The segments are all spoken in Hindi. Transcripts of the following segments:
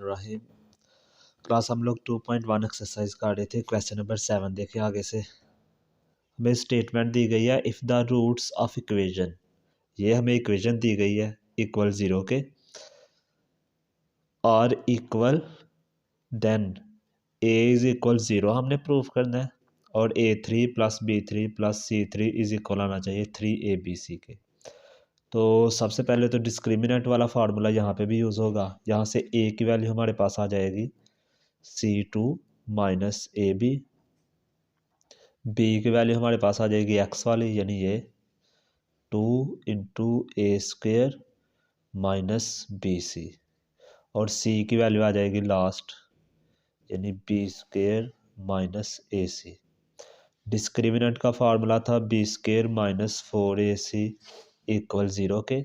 रहीम। क्लास हम लोग 2.1 एक्सरसाइज कर रहे थे। क्वेश्चन नंबर 7 देखिए आगे से। हमें स्टेटमेंट दी गई है if the roots of equation, ये हमें इक्वेशन दी गई है इक्वल 0 के और equal then A is equal 0 हमने प्रूफ करना है और A3 plus B3 plus C3 is equal आना चाहिए 3ABC के। तो सबसे पहले तो डिस्क्रिमिनेंट वाला फार्मूला यहाँ पे भी यूज़ होगा। यहाँ से A की वैल्यू हमारे पास आ जाएगी C2 माइनस AB, B की वैल्यू हमारे पास आ जाएगी X वाली यानी ये 2 इंटू A² माइनस BC, और C की वैल्यू आ जाएगी लास्ट यानी B² माइनस AC। डिस्क्रिमिनेंट का फार्मूला था B² माइनस 4AC इक्वल 0 के।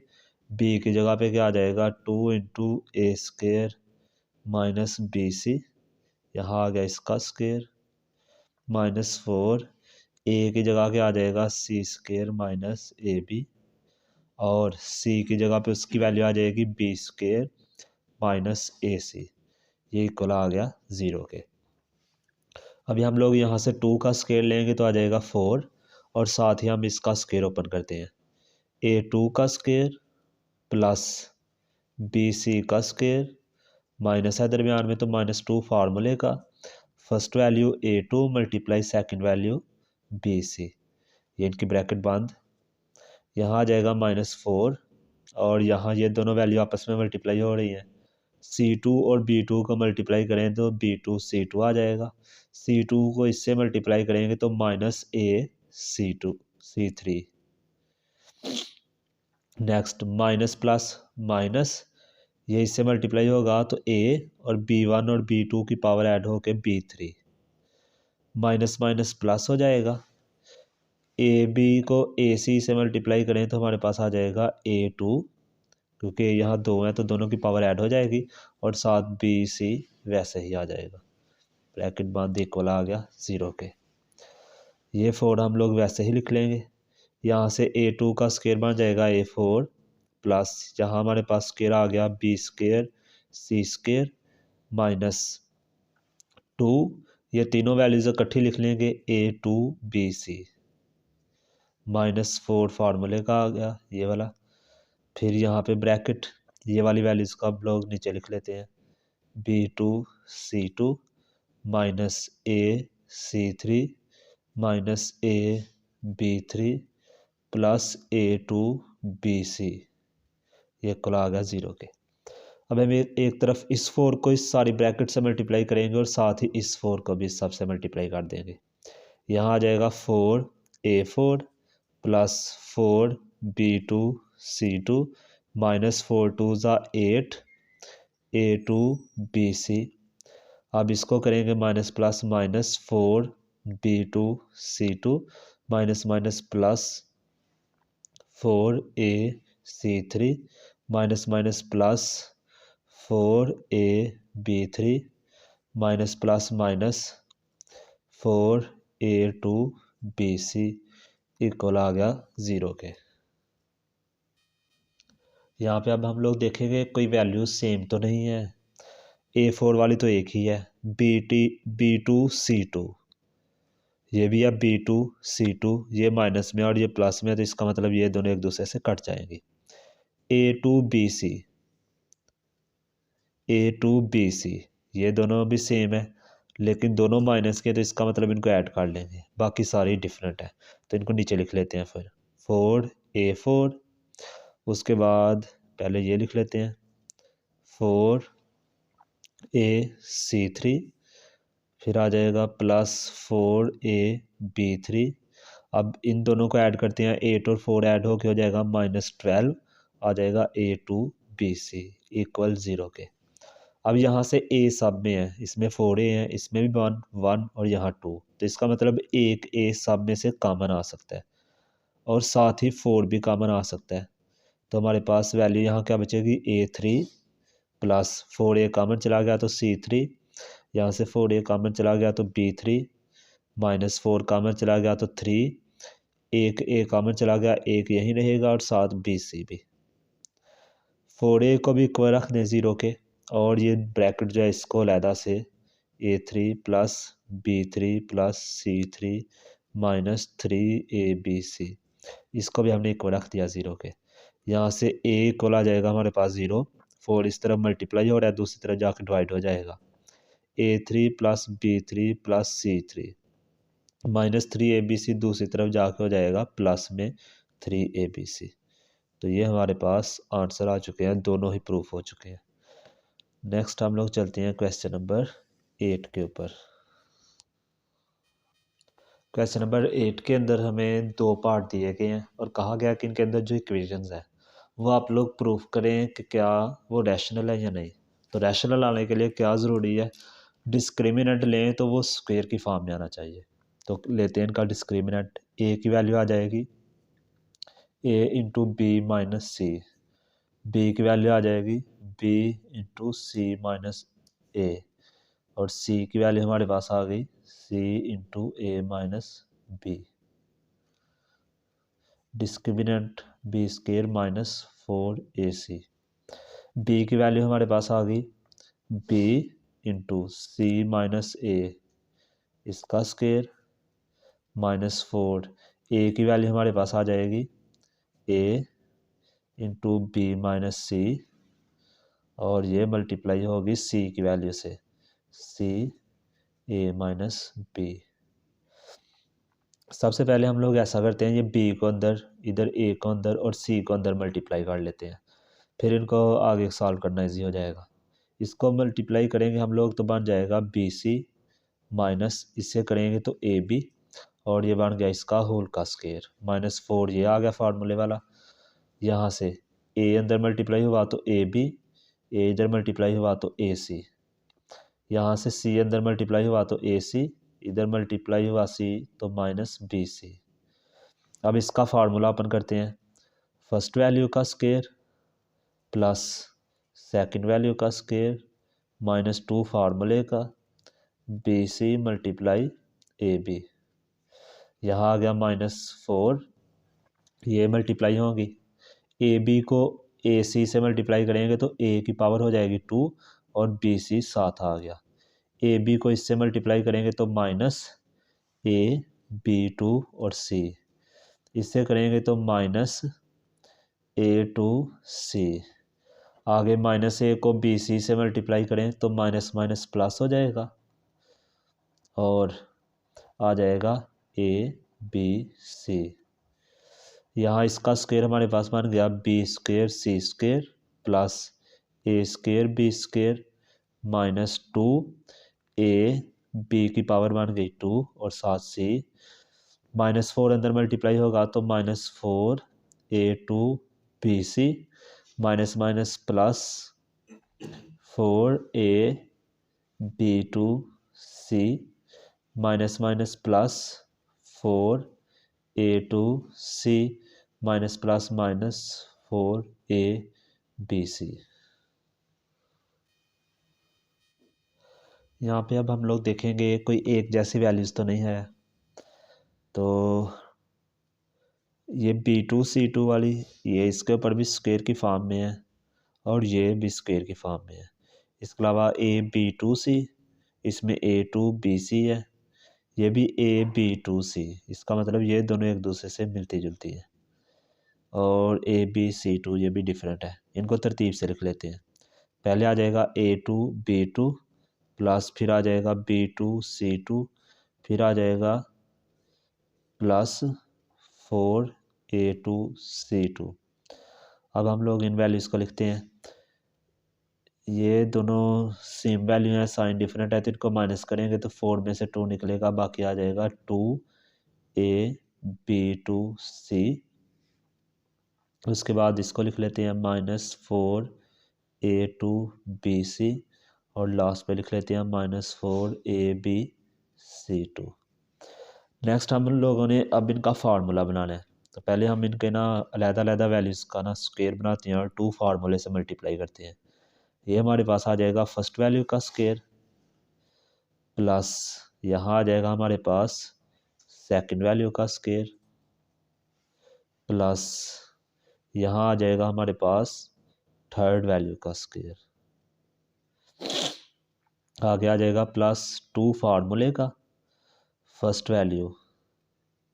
B की जगह पे क्या आ जाएगा 2 इंटू A² माइनस BC, यहाँ आ गया इसका स्क्वेयर माइनस 4, A की जगह क्या आ जाएगा C² माइनस AB, और C की जगह पे उसकी वैल्यू आ जाएगी B² माइनस AC, ये इक्वल आ गया 0 के। अभी हम लोग यहाँ से 2 का स्क्वायर लेंगे तो आ जाएगा 4, और साथ ही हम इसका स्क्वायर ओपन करते हैं। A2 का स्क्वायर प्लस BC का स्क्वायर माइनस है दरमियान में तो -2 फार्मूले का, first value A2 multiply second value BC, ये इनकी ब्रैकेट बंद। यहाँ आ जाएगा -4 और यहाँ ये दोनों वैल्यू आपस में मल्टीप्लाई हो रही हैं। C2 और B2 को मल्टीप्लाई करें तो B2 C2 आ जाएगा, C2 को इससे मल्टीप्लाई करेंगे तो -A C2 C3। Next minus plus minus, ये इससे मल्टीप्लाई होगा तो A और B1 और B2 की पावर ऐड होके B3, माइनस माइनस प्लस हो जाएगा। AB को AC से मल्टीप्लाई करें तो हमारे पास आ जाएगा A2, क्योंकि यहाँ 2 हैं तो दोनों की पावर ऐड हो जाएगी, और साथ BC वैसे ही आ जाएगा, ब्रैकेट बंद इक्वल आ गया 0 के। ये 4 हम लोग वैसे ही लिख लेंगे। यहाँ से A2 का स्क्वायर बन जाएगा A4 प्लस यहाँ हमारे पास स्क्वायर आ गया B² C² माइनस 2, ये तीनों वैल्यूज इकट्ठी लिख लेंगे A2 BC -4 फार्मूले का आ गया ये वाला। फिर यहाँ पे ब्रैकेट ये वाली वैल्यूज का हम लोग नीचे लिख लेते हैं B2 C2 minus A C3 minus A B3 plus A2 BC, ये कुल आ गया 0 के। अब हम एक तरफ इस 4 को इस सारी ब्रैकेट से मल्टीप्लाई करेंगे और साथ ही इस 4 को भी इस सब से मल्टीप्लाई कर देंगे। यहाँ आ जाएगा 4 A4 plus 4 B2 C2 minus 4 2 8 A2 BC। अब इसको करेंगे minus plus minus 4 B2 C2 minus minus plus 4 A C3 minus minus plus 4 A B3 minus plus minus 4 A2 BC equal आ गया 0 के। यहाँ पे अब हम लोग देखेंगे कोई वैल्यू सेम तो नहीं है। A4 वाली तो एक ही है, B2 C2, ये भी है B2 C2, ये माइनस में और ये प्लस में, तो इसका मतलब ये दोनों एक दूसरे से कट जाएंगे। A2 BC ये दोनों भी सेम है, लेकिन दोनों माइनस के, तो इसका मतलब इनको ऐड कर लेंगे, बाकी सारी डिफरेंट है तो इनको नीचे लिख लेते हैं। फिर 4 A4, उसके बाद पहले ये लिख लेते हैं 4 A C3, फिर आ जाएगा प्लस 4 A B3। अब इन दोनों को ऐड करते हैं, 8 और 4 ऐड होके हो जाएगा -12, आ जाएगा A2 BC इक्वल 0 के। अब यहाँ से A सब में है, इसमें 4A है, इसमें भी 1 और यहाँ 2, तो इसका मतलब एक A सब में से कॉमन आ सकता है और साथ ही 4 भी कॉमन आ सकता है। तो हमारे पास वैल्यू यहाँ क्या बचेगी A3 प्लस 4A कॉमन चला गया तो C3, यहाँ से 4A कॉमन चला गया तो B3, माइनस 4 कॉमन चला गया तो 3, एक A कॉमन चला गया, एक यहीं रहेगा और साथ BC भी। 4A को भी इक्वल रख दें 0 के, और ये ब्रैकेट जो है इसको अलहदा से A3 plus B3 plus C3 minus 3ABC, इसको भी हमने इक्वल रख दिया 0 के। यहाँ से A इक्वल आ जाएगा हमारे पास 0, 4 इस तरफ मल्टीप्लाई हो रहा है, दूसरी तरफ जाकर डिवाइड हो जाएगा। A3 plus B3 plus C3 minus 3ABC दूसरी तरफ जाके हो जाएगा प्लस में 3ABC। तो ये हमारे पास आंसर आ चुके हैं, दोनों ही प्रूफ हो चुके हैं। नेक्स्ट हम लोग चलते हैं क्वेश्चन नंबर 8 के ऊपर। क्वेश्चन नंबर 8 के अंदर हमें दो पार्ट दिए गए हैं और कहा गया कि इनके अंदर जो इक्वेशंस है वो आप लोग प्रूफ करें कि क्या वो रैशनल है या नहीं। तो रैशनल आने के लिए क्या ज़रूरी है, डिस्क्रिमिनेंट लें तो वो स्क्वायर की फॉर्म में आना चाहिए। तो लेते हैं इनका डिस्क्रिमिनेंट, ए की वैल्यू आ जाएगी a into B minus C, B की वैल्यू आ जाएगी b into C minus A, और c की वैल्यू हमारे पास आ गई c into A minus B. Discriminant B square minus 4ac, b की वैल्यू हमारे पास आ गई b into C minus A, इसका स्क्वायर माइनस 4, ए की वैल्यू हमारे पास आ जाएगी a इंटू बी माइनस सी, और ये मल्टीप्लाई होगी c की वैल्यू से c a माइनस बी। सबसे पहले हम लोग ऐसा करते हैं, ये b को अंदर, इधर a को अंदर और c को अंदर मल्टीप्लाई कर लेते हैं, फिर इनको आगे सॉल्व करना इजी हो जाएगा। इसको मल्टीप्लाई करेंगे हम लोग तो बन जाएगा BC माइनस इससे करेंगे तो AB, और ये बन गया इसका होल का स्क्वायर माइनस 4, ये आ गया फार्मूले वाला। यहाँ से a अंदर मल्टीप्लाई हुआ तो AB, a इधर मल्टीप्लाई हुआ तो AC, यहाँ से c अंदर मल्टीप्लाई हुआ तो AC, इधर मल्टीप्लाई हुआ c तो माइनस BC। अब इसका फार्मूला अपन करते हैं, फर्स्ट वैल्यू का स्क्वायर प्लस सेकंड वैल्यू का स्क्वायर माइनस 2 फार्मूले का BC मल्टीप्लाई AB, यहाँ आ गया माइनस 4, ये मल्टीप्लाई होंगी, AB को AC से मल्टीप्लाई करेंगे तो A की पावर हो जाएगी 2 और BC साथ आ गया। AB को इससे मल्टीप्लाई करेंगे तो माइनस A B2 और C, इससे करेंगे तो माइनस A2C। आगे माइनस A को BC से मल्टीप्लाई करें तो माइनस माइनस प्लस हो जाएगा और आ जाएगा ABC। यहाँ इसका स्क्वायर हमारे पास बन गया B square C square plus A square B square minus 2 A B की पावर बन गई 2 और साथ C, माइनस 4 अंदर मल्टीप्लाई होगा तो minus 4 A2 BC minus minus plus 4 A B2 C minus minus plus 4 A2C minus plus minus 4ABC। यहाँ पे अब हम लोग देखेंगे कोई एक जैसी वैल्यूज़ तो नहीं है, तो ये B2C2 वाली ये इसके ऊपर भी स्क्वायर की फॉर्म में है और ये भी स्क्वायर की फॉर्म में है। इसके अलावा AB2C, इसमें A2BC है, ये भी AB2C, इसका मतलब ये दोनों एक दूसरे से मिलती जुलती है, और ABC2 ये भी डिफरेंट है। इनको तरतीब से लिख लेते हैं, पहले आ जाएगा A2B2 प्लस फिर आ जाएगा B2C2, फिर आ जाएगा प्लस 4A2C2। अब हम लोग इन वैल्यूज़ को लिखते हैं, ये दोनों सेम वैल्यू है, साइन डिफरेंट है तो इनको माइनस करेंगे तो 4 में से 2 निकलेगा, बाकी आ जाएगा 2AB2C। उसके बाद इसको लिख लेते हैं माइनस 4A2BC और लास्ट पे लिख लेते हैं माइनस 4AB C2। नेक्स्ट हम लोगों ने अब इनका फार्मूला बनाना है, तो पहले हम इनके ना अलग-अलग वैल्यूज़ का ना स्क्वायर बनाते हैं और 2 फार्मूले से मल्टीप्लाई करते हैं। ये हमारे पास आ जाएगा फर्स्ट वैल्यू का स्क्वायर प्लस यहाँ आ जाएगा हमारे पास सेकंड वैल्यू का स्क्वायर प्लस यहाँ आ जाएगा हमारे पास थर्ड वैल्यू का स्क्वायर। आगे आ जाएगा प्लस 2 फार्मूले का फर्स्ट वैल्यू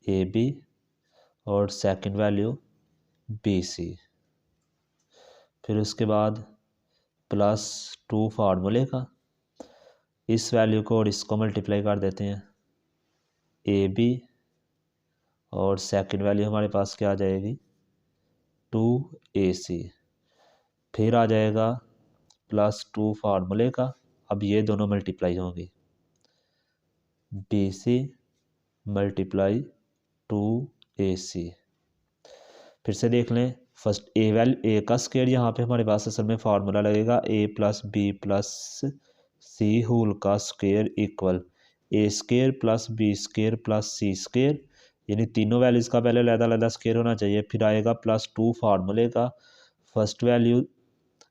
ए बी और सेकंड वैल्यू बी सी। फिर उसके बाद प्लस 2 फार्मूले का, इस वैल्यू को और इसको मल्टीप्लाई कर देते हैं ए बी और सेकंड वैल्यू हमारे पास क्या आ जाएगी 2AC। फिर आ जाएगा प्लस 2 फार्मूले का, अब ये दोनों मल्टीप्लाई होंगी BC मल्टीप्लाई 2AC। फिर से देख लें फर्स्ट ए का स्क्वायर, यहाँ पे हमारे पास असल में फार्मूला लगेगा A plus B plus C whole का square equal A square plus B square plus C square, यानी तीनों वैल्यूज़ का पहले अलग-अलग स्क्वायर होना चाहिए। फिर आएगा प्लस 2 फार्मूले का फर्स्ट वैल्यू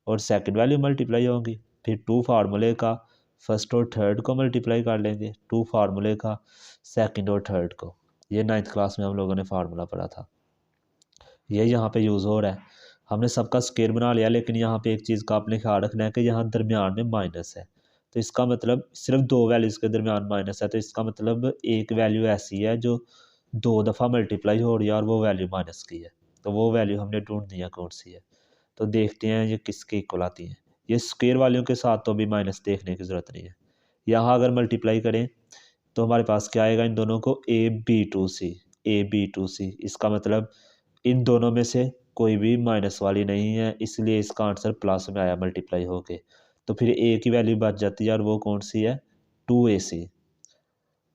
और सेकंड वैल्यू मल्टीप्लाई होंगी। फिर 2 फार्मूले का फर्स्ट और थर्ड को मल्टीप्लाई कर लेंगे, 2 फार्मूले का सेकंड और थर्ड को। ये 9th क्लास में हम लोगों ने फार्मूला पढ़ा था, ये यहाँ पे यूज़ हो रहा है। हमने सबका स्क्वायर बना लिया, लेकिन यहाँ पे एक चीज़ का आपने ख्याल रखना है कि यहाँ दरमियान में माइनस है, तो इसका मतलब सिर्फ दो वैल्यूज़ के दरमियान माइनस है, तो इसका मतलब एक वैल्यू ऐसी है जो 2 दफ़ा मल्टीप्लाई हो रही है और वो वैल्यू माइनस की है, तो वो वैल्यू हमने ढूंढनी है कौन सी है। तो देखते हैं ये किसके इक्वल आती है। ये स्क्वायर वालियों के साथ तो भी माइनस देखने की ज़रूरत नहीं है। यहाँ अगर मल्टीप्लाई करें तो हमारे पास क्या आएगा इन दोनों को A B2C, इसका मतलब इन दोनों में से कोई भी माइनस वाली नहीं है, इसलिए इसका आंसर प्लस में आया मल्टीप्लाई होके। तो फिर ए की वैल्यू बच जाती है और वो कौन सी है 2AC।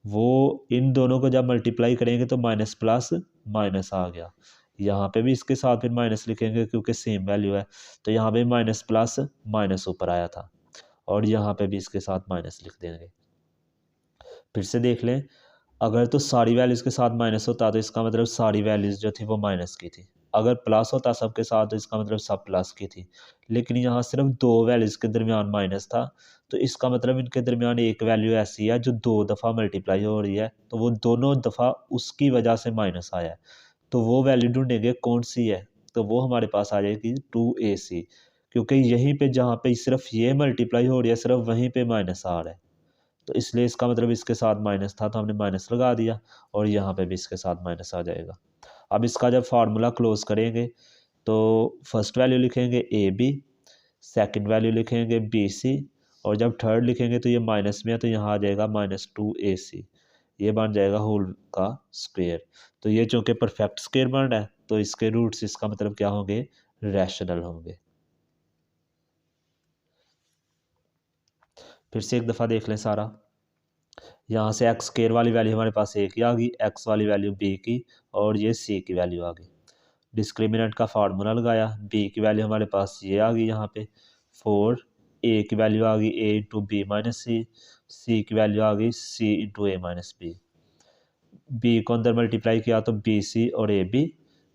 वो इन दोनों को जब मल्टीप्लाई करेंगे तो माइनस प्लस माइनस आ गया, यहाँ पे भी इसके साथ फिर माइनस लिखेंगे क्योंकि सेम वैल्यू है, तो यहाँ पे माइनस प्लस माइनस ऊपर आया था और यहाँ पे भी इसके साथ माइनस लिख देंगे। फिर से देख लें, अगर तो सारी वैल्यूज़ के साथ माइनस होता तो इसका मतलब सारी वैल्यूज़ जो थी वो माइनस की थी, अगर प्लस होता सबके साथ तो इसका मतलब सब प्लस की थी, लेकिन यहाँ सिर्फ दो वैल्यूज़ के दरमियान माइनस था, तो इसका मतलब इनके दरमियान एक वैल्यू ऐसी है जो 2 दफ़ा मल्टीप्लाई हो रही है, तो वो दोनों दफ़ा उसकी वजह से माइनस आया है, तो वो वैल्यू ढूंढेंगे कौन सी है, तो वो हमारे पास आ जाएगी 2AC, क्योंकि यहीं पे जहाँ पे सिर्फ ये मल्टीप्लाई हो रही है सिर्फ वहीं पे माइनस आ रहा है, तो इसलिए इसका मतलब इसके साथ माइनस था तो हमने माइनस लगा दिया और यहाँ पे भी इसके साथ माइनस आ जाएगा। अब इसका जब फार्मूला क्लोज करेंगे तो फर्स्ट वैल्यू लिखेंगे ए बी, सेकेंड वैल्यू लिखेंगे बी सी, और जब थर्ड लिखेंगे तो ये माइनस में है तो यहाँ आ जाएगा -2AC, ये बन जाएगा होल का स्क्वायर। तो ये चूँकि परफेक्ट स्क्वायर बन रहा है तो इसके रूट्स इसका मतलब क्या होंगे रैशनल होंगे। फिर से एक दफ़ा देख लें सारा, यहाँ से एक्स स्क्वायर वाली वैल्यू हमारे पास ए की आ गई, एक्स वाली वैल्यू बी की और ये सी की वैल्यू आ गई। डिस्क्रिमिनेंट का फार्मूला लगाया, बी की वैल्यू हमारे पास ये आ गई यहाँ पे 4, ए की वैल्यू आ गई ए इंटू बी माइनस सी, सी की वैल्यू आ गई सी into A minus B. B को अंदर मल्टीप्लाई किया तो बी सी और ए बी,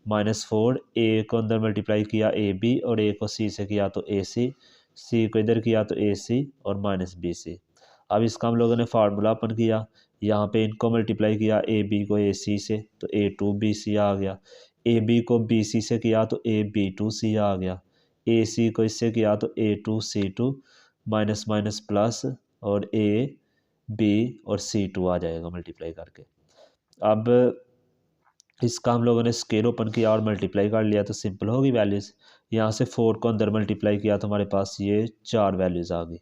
-4 ए को अंदर मल्टीप्लाई किया ए बी और ए को सी से किया तो ए सी को इधर किया तो ए सी और -BC। अब इसका हम लोगों ने फार्मूला अपन किया, यहाँ पे इनको मल्टीप्लाई किया ए बी को ए सी से तो A2BC आ गया, ए बी को बी सी से किया तो AB2C आ गया, ए सी को इससे किया तो A2C2 माइनस माइनस प्लस और ए बी और C2 आ जाएगा मल्टीप्लाई करके। अब इसका हम लोगों ने स्केल ओपन किया और मल्टीप्लाई कर लिया तो सिंपल होगी वैल्यूज़। यहाँ से 4 को अंदर मल्टीप्लाई किया तो हमारे पास ये 4 वैल्यूज़ आ गई।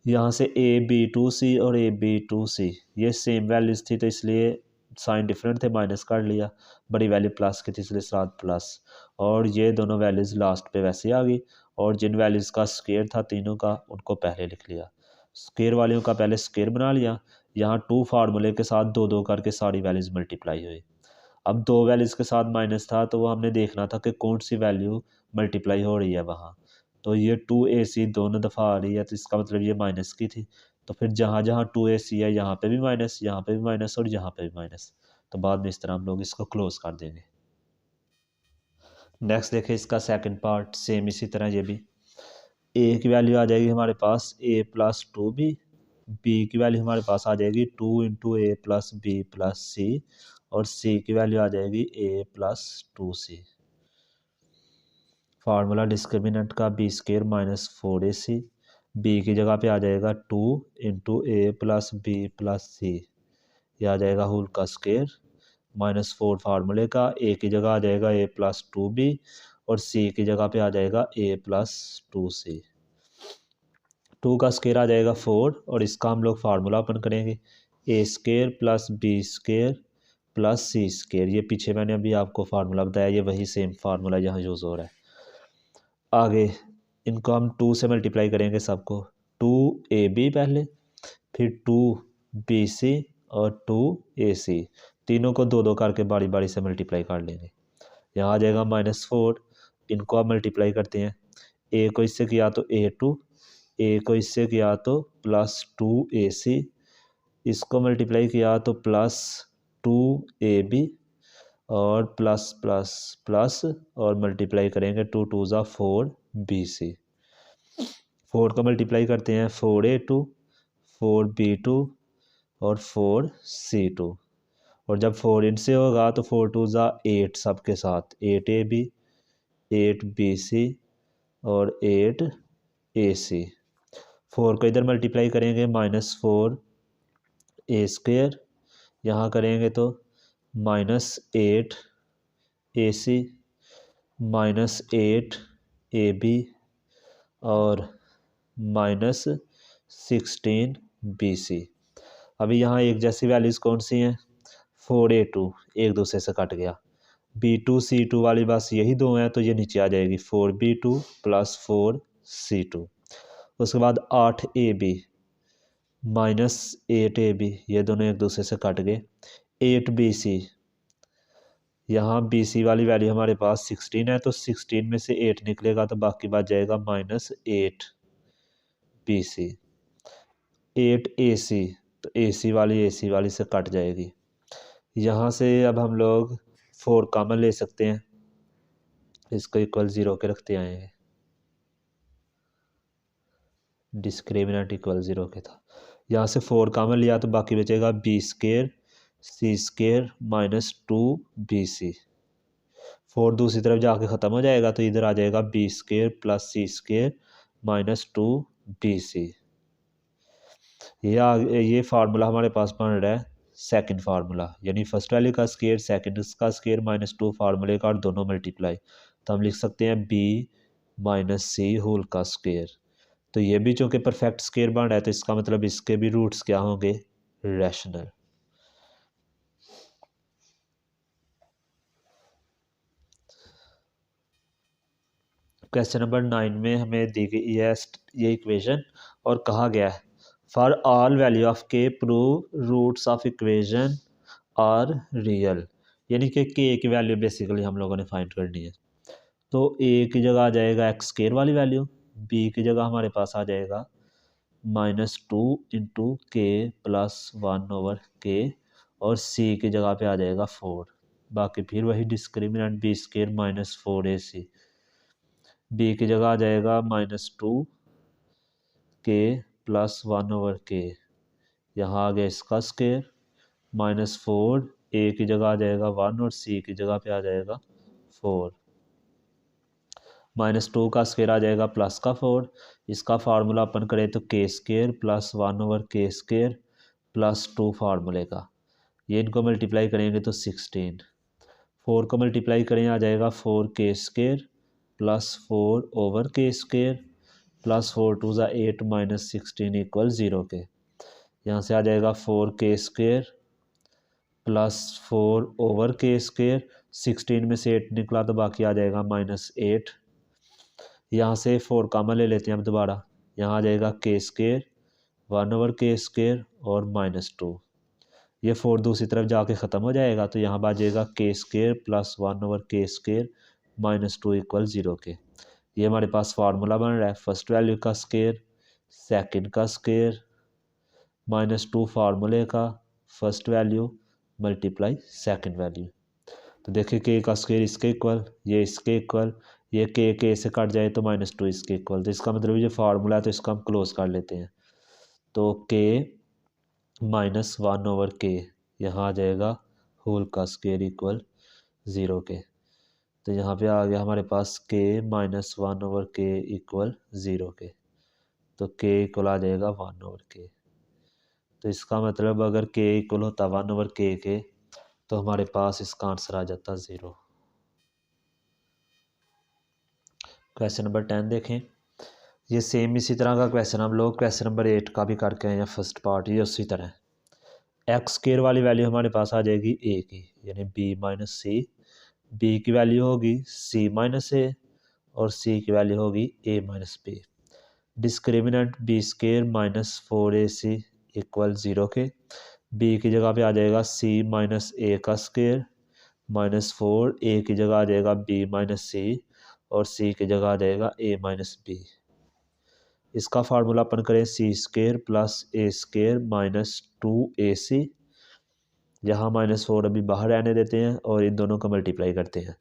यहाँ से AB2C और AB2C ये सेम वैल्यूज़ थी तो इसलिए साइन डिफरेंट थे, माइनस कर लिया, बड़ी वैल्यू प्लस की थी इसलिए साथ प्लस, और ये दोनों वैल्यूज़ लास्ट पे वैसे आ गई, और जिन वैल्यूज़ का स्केयर था तीनों का उनको पहले लिख लिया, स्केयर वालियों का पहले स्केयर बना लिया। यहाँ 2 फार्मूले के साथ 2-2 करके सारी वैल्यूज़ मल्टीप्लाई हुई। अब 2 वैल्यूज़ के साथ माइनस था तो वो हमने देखना था कि कौन सी वैल्यू मल्टीप्लाई हो रही है वहाँ, तो ये 2AC दोनों दफ़ा आ रही है तो इसका मतलब ये माइनस की थी, तो फिर जहाँ जहाँ 2AC है यहाँ पे भी माइनस, यहाँ पे भी माइनस और यहाँ पे भी माइनस, तो बाद में इस तरह हम लोग इसको क्लोज कर देंगे। नेक्स्ट देखें इसका सेकंड पार्ट, सेम इसी तरह ये भी ए की वैल्यू आ जाएगी हमारे पास A+2B, बी की वैल्यू हमारे पास आ जाएगी 2 इंटू A+B+C और सी की वैल्यू आ जाएगी A+2C। फार्मूला डिस्क्रिमिनेंट का B² -4AC, बी की जगह पे आ जाएगा 2 इंटू ए प्लस बी प्लस सी, ये आ जाएगा होल का स्क्वायर -4 फार्मूले का। ए की जगह आ जाएगा ए प्लस 2b और सी की जगह पे आ जाएगा ए प्लस 2c। 2 का स्क्वायर आ जाएगा 4 और इसका हम लोग फार्मूला ओपन करेंगे, A square plus B square plus C square. ये पीछे मैंने अभी आपको फार्मूला बताया, ये वही सेम फार्मूला यहाँ यूज़ हो रहा है। आगे इनको हम 2 से मल्टीप्लाई करेंगे सबको, 2ab पहले, फिर 2bc और 2ac, तीनों को 2 2 करके बारी बारी से मल्टीप्लाई कर लेंगे। यहाँ आ जाएगा -4, इनको आप मल्टीप्लाई करते हैं, ए को इससे किया तो a2, ए को इससे किया तो +2ac, इसको मल्टीप्लाई किया तो +2ab और प्लस प्लस प्लस और मल्टीप्लाई करेंगे 2 2 ज़ा 4bc। 4 को मल्टीप्लाई करते हैं 4a2 4b2 और 4c2, और जब 4 इनसे होगा तो 4 2 ज़ा 8 सबके साथ, 8ab 8bc और 8ac। 4 को इधर मल्टीप्लाई करेंगे -4 ए स्क्वायर, यहाँ करेंगे तो -8 AC -8 AB और -16 BC। अभी यहाँ एक जैसी वैल्यूज़ कौन सी हैं, 4a2 एक दूसरे से कट गया, b2 c2 वाली बस यही दो हैं तो ये नीचे आ जाएगी 4b2 + 4c2। उसके बाद 8ab -8ab, ये दोनों एक दूसरे से कट गए, 8bc, यहाँ BC वाली वैल्यू हमारे पास 16 है तो 16 में से 8 निकलेगा तो बाकी बच जाएगा -8bc। 8ac, तो AC वाली से कट जाएगी। यहाँ से अब हम लोग 4 कॉमन ले सकते हैं, इसको इक्वल 0 के रखते आएंगे, डिस्क्रिमिनेंट इक्वल 0 के था। यहाँ से 4 कॉमन लिया तो बाकी बचेगा b square c square -2bc। 4 दूसरी तरफ जाके ख़त्म हो जाएगा तो इधर आ जाएगा b square plus c square -2bc। ये फार्मूला हमारे पास बन रहा है सेकंड फार्मूला, यानी फर्स्ट वैल्यू का स्क्वायर सेकंड का स्क्वायर -2 फार्मूले का और दोनों मल्टीप्लाई, तो हम लिख सकते हैं b - c होल का स्क्वायर। तो ये भी चूँकि परफेक्ट स्क्वायर बन रहा है तो इसका मतलब इसके भी रूट्स क्या होंगे, रैशनल। क्वेश्चन नंबर 9 में हमें दी गई है ये इक्वेशन और कहा गया है for all value of K prove roots of equation are real, यानी कि के की वैल्यू बेसिकली हम लोगों ने फाइंड करनी है। तो ए की जगह आ जाएगा एक्स स्क्वायर वाली वैल्यू, बी की जगह हमारे पास आ जाएगा -2 इंटू के +1/k और सी की जगह पे आ जाएगा 4, बाकी फिर वही discriminant B square -4ac। B की जगह आ जाएगा -2k +1/k, यहाँ आ गया इसका स्क्वायर, -4 ए की जगह आ जाएगा 1 और सी की जगह पे आ जाएगा 4, -2 का स्क्वायर आ जाएगा प्लस का 4, इसका फार्मूला अपन करें तो k स्क्वायर +1/k स्क्वायर +2 फार्मूले का, ये इनको मल्टीप्लाई करेंगे तो 16। 4 को मल्टीप्लाई करें आ जाएगा 4k स्क्वायर +4/k स्क्वायर +4 2 ज़ा 8 -16 = 0 के। यहाँ से आ जाएगा 4k स्क्वायर +4/k स्क्वायर, 16 में से 8 निकला तो बाकी आ जाएगा -8। यहाँ से 4 कॉमन ले लेते हैं अब दोबारा, यहाँ आ जाएगा k स्क्वायर 1/k स्क्वायर और -2, ये 4 दूसरी तरफ जाके ख़त्म हो जाएगा तो यहाँ बचेगा k स्क्वायर +1/k स्क्वायर -2 = 0 के। ये हमारे पास फार्मूला बन रहा है फर्स्ट वैल्यू का स्क्वायर सेकंड का स्क्वायर -2 फार्मूले का first value multiply second value. तो देखिए के का स्क्वायर इसके इक्वल, ये इसके इक्वल, ये के से कट जाए तो -2 इसके इक्वल, तो इसका मतलब ये फार्मूला है तो इसको हम क्लोज कर लेते हैं। तो k -1/k यहाँ आ जाएगा होल का स्क्वायर इक्वल 0 के। तो यहाँ पे आ गया हमारे पास k -1/k = 0 के। तो k इक्वल आ जाएगा 1/k। तो इसका मतलब अगर k इक्वल होता 1/k के तो हमारे पास इसका आंसर आ जाता 0। क्वेश्चन नंबर 10 देखें। ये सेम इसी तरह का क्वेश्चन हम लोग क्वेश्चन नंबर 8 का भी करके आए हैं, फर्स्ट पार्ट ये उसी तरह। एक्स स्क्वायर वाली वैल्यू हमारे पास आ जाएगी ए की, यानी बी माइनस सी। बी की वैल्यू होगी सी माइनस ए और सी की वैल्यू होगी A minus B. Discriminant B square minus 4ac equal 0 के। बी की जगह पे आ जाएगा सी माइनस ए का स्क्वायर माइनस 4, ए की जगह आ जाएगा बी माइनस सी और सी की जगह आ जाएगा ए माइनस बी। इसका फार्मूला अपन करें सी square plus A square minus 2ac। यहाँ -4 अभी बाहर रहने देते हैं और इन दोनों को मल्टीप्लाई करते हैं।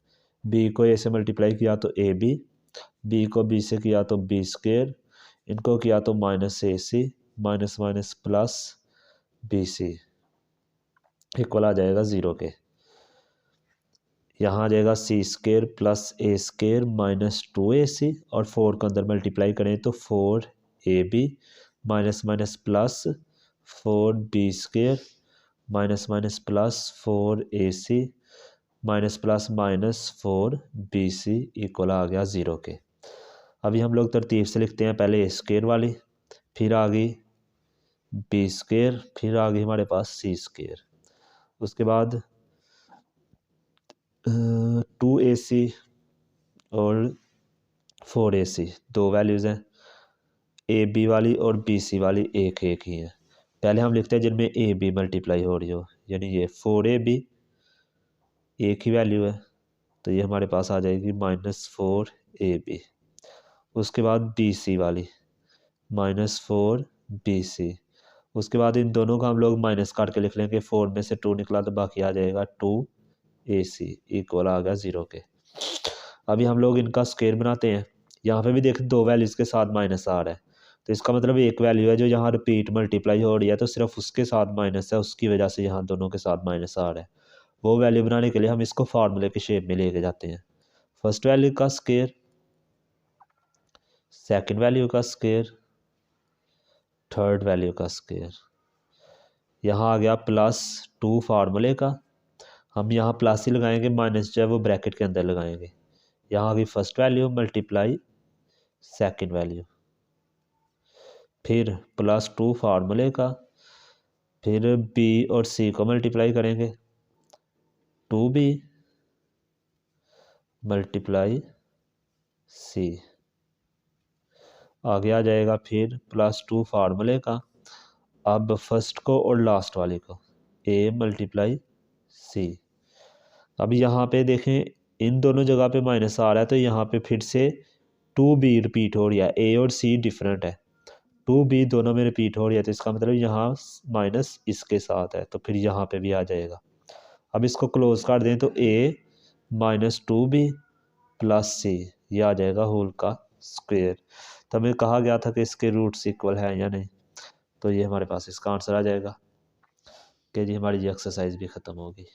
बी को ए से मल्टीप्लाई किया तो ए बी को बी से किया तो बी स्क्वायर, इनको किया तो -ac minus minus plus B C equal आ जाएगा 0 के। यहाँ आ जाएगा C square plus A square minus 2ac और 4 को अंदर मल्टीप्लाई करें तो 4ab minus minus plus 4b square minus minus plus 4ac minus plus minus 4bc equal आ गया 0 के। अभी हम लोग तरतीब से लिखते हैं, पहले ए स्क्वायर वाली, फिर आ गई बी स्क्वायर, फिर आ गई हमारे पास सी स्क्वायर, उसके बाद 2ac और 4ac दो वैल्यूज़ हैं, ए बी वाली और बी सी वाली एक एक ही है। पहले हम लिखते हैं जिनमें ए बी मल्टीप्लाई हो रही हो, यानी ये 4ab एक ही वैल्यू है तो ये हमारे पास आ जाएगी -4ab। उसके बाद बी सी वाली -4bc। उसके बाद इन दोनों का हम लोग माइनस काट के लिख लेंगे, 4 में से 2 निकला तो बाकी आ जाएगा 2ac इक्वल आ गया 0 के। अभी हम लोग इनका स्क्वायर बनाते हैं। यहाँ पे भी देखें दो वैल्यूज़ के साथ माइनस आ रहा है तो इसका मतलब एक वैल्यू है जो यहाँ रिपीट मल्टीप्लाई हो रही है तो सिर्फ उसके साथ माइनस है, उसकी वजह से यहाँ दोनों के साथ माइनस आ रहा है। वो वैल्यू बनाने के लिए हम इसको फार्मूले के शेप में लेके जाते हैं। फर्स्ट वैल्यू का स्क्वायर, सेकंड वैल्यू का स्क्वायर, थर्ड वैल्यू का स्क्वायर। यहाँ आ गया +2 फार्मूले का, हम यहाँ प्लस ही लगाएंगे, माइनस जो है वो ब्रैकेट के अंदर लगाएंगे। यहाँ आ गई first value multiply second value, फिर +2 फार्मूले का, फिर बी और सी को मल्टीप्लाई करेंगे 2b मल्टीप्लाई सी। आगे आ जाएगा फिर +2 फार्मूले का, अब फर्स्ट को और लास्ट वाले को a मल्टीप्लाई सी। अब यहाँ पे देखें इन दोनों जगह पे माइनस आ रहा है तो यहाँ पे फिर से 2b रिपीट हो रही है, a और c डिफरेंट है, 2b दोनों में रिपीट हो रही है तो इसका मतलब यहाँ माइनस इसके साथ है तो फिर यहाँ पे भी आ जाएगा। अब इसको क्लोज कर दें तो a -2b प्लस सी ये आ जाएगा होल का स्क्वायर। तो हमें कहा गया था कि इसके रूट्स इक्वल है या नहीं, तो ये हमारे पास इसका आंसर आ जाएगा कि जी हमारी ये एक्सरसाइज भी ख़त्म होगी।